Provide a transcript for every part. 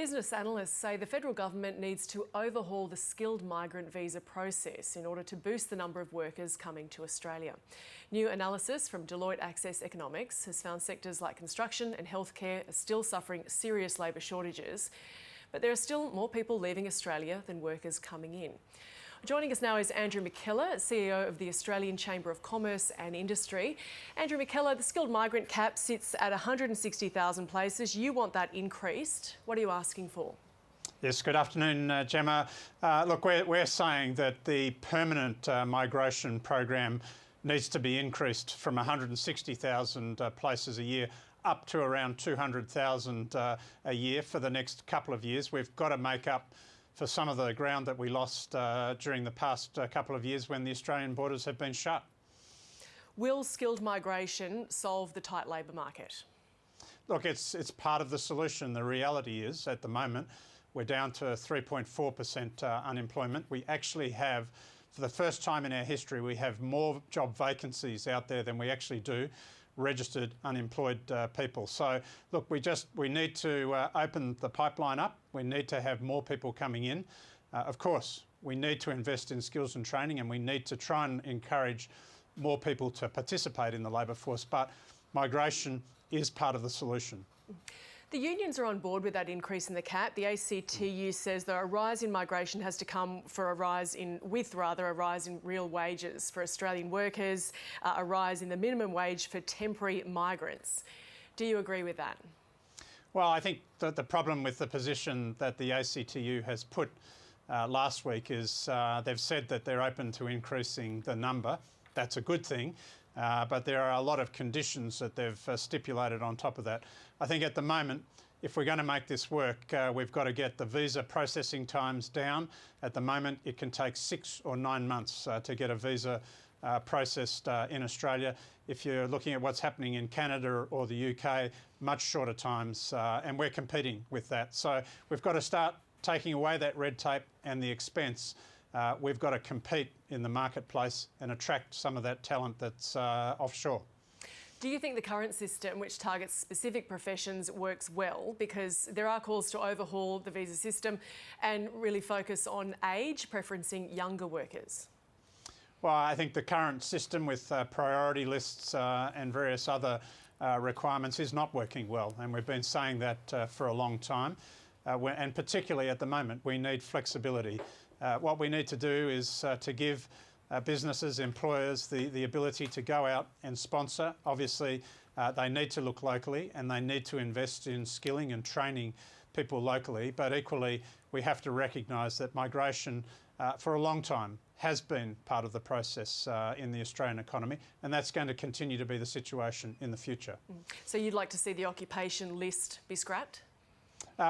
Business analysts say the federal government needs to overhaul the skilled migrant visa process in order to boost the number of workers coming to Australia. New analysis from Deloitte Access Economics has found sectors like construction and healthcare are still suffering serious labour shortages, but there are still more people leaving Australia than workers coming in. Joining us now is Andrew McKellar, CEO of the Australian Chamber of Commerce and Industry. Andrew McKellar, the skilled migrant cap sits at 160,000 places. You want that increased. What are you asking for? Yes, good afternoon, Gemma. Look, we're saying that the permanent migration program needs to be increased from 160,000 places a year up to around 200,000 a year for the next couple of years. We've got to make up for some of the ground that we lost during the past couple of years when the Australian borders have been shut. Will skilled migration solve the tight labour market? Look, it's part of the solution. The reality is, at the moment, we're down to 3.4% unemployment. We actually have, for the first time in our history, we have more job vacancies out there than we actually do registered unemployed people. So look, we need to open the pipeline up. We need to have more people coming in. Of course, we need to invest in skills and training, and we need to try and encourage more people to participate in the labour force, but migration is part of the solution. The unions are on board with that increase in the cap. The ACCI says that a rise in migration has to come for a rise in real wages for Australian workers, a rise in the minimum wage for temporary migrants. Do you agree with that? Well, I think that the problem with the position that the ACTU has put last week is they've said that they're open to increasing the number. That's a good thing. But there are a lot of conditions that they've stipulated on top of that. I think at the moment, if we're going to make this work, we've got to get the visa processing times down. At the moment, it can take 6 or 9 months to get a visa processed in Australia. If you're looking at what's happening in Canada or the UK, much shorter times, and we're competing with that. So we've got to start taking away that red tape and the expense. We've got to compete in the marketplace and attract some of that talent that's offshore. Do you think the current system, which targets specific professions, works well? Because there are calls to overhaul the visa system and really focus on age, preferencing younger workers. Well, I think the current system with priority lists and various other requirements is not working well, and we've been saying that for a long time. And particularly at the moment, we need flexibility. What we need to do is to give businesses, employers, the ability to go out and sponsor. Obviously, they need to look locally and they need to invest in skilling and training people locally. But equally, we have to recognise that migration for a long time has been part of the process in the Australian economy, and that's going to continue to be the situation in the future. So you'd like to see the occupation list be scrapped?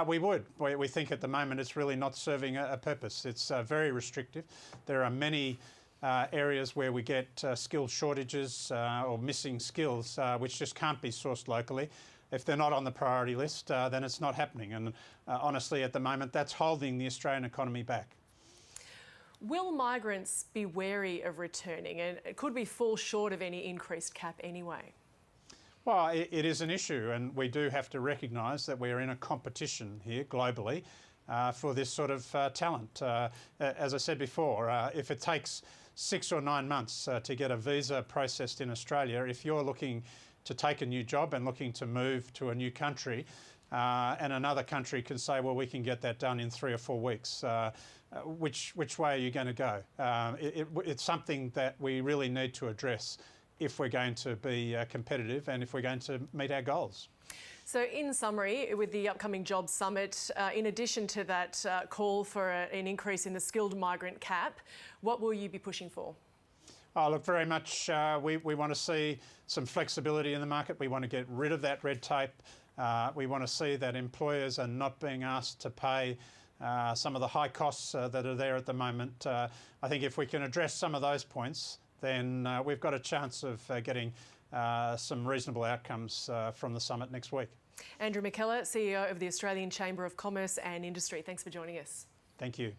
We would. We think at the moment it's really not serving a purpose. It's very restrictive. There are many areas where we get skill shortages or missing skills which just can't be sourced locally. If they're not on the priority list, then it's not happening. And honestly, at the moment, that's holding the Australian economy back. Will migrants be wary of returning, and could we fall short of any increased cap anyway? Well, it is an issue, and we do have to recognise that we're in a competition here globally for this sort of talent. As I said before, if it takes 6 or 9 months to get a visa processed in Australia, if you're looking to take a new job and looking to move to a new country, and another country can say, well, we can get that done in 3 or 4 weeks, which way are you going to go? It's something that we really need to address if we're going to be competitive and if we're going to meet our goals. So in summary, with the upcoming Jobs Summit, in addition to that call for an increase in the skilled migrant cap, what will you be pushing for? Oh, look, very much we want to see some flexibility in the market. We want to get rid of that red tape. We want to see that employers are not being asked to pay some of the high costs that are there at the moment. I think if we can address some of those points, then we've got a chance of getting some reasonable outcomes from the summit next week. Andrew McKellar, CEO of the Australian Chamber of Commerce and Industry. Thanks for joining us. Thank you.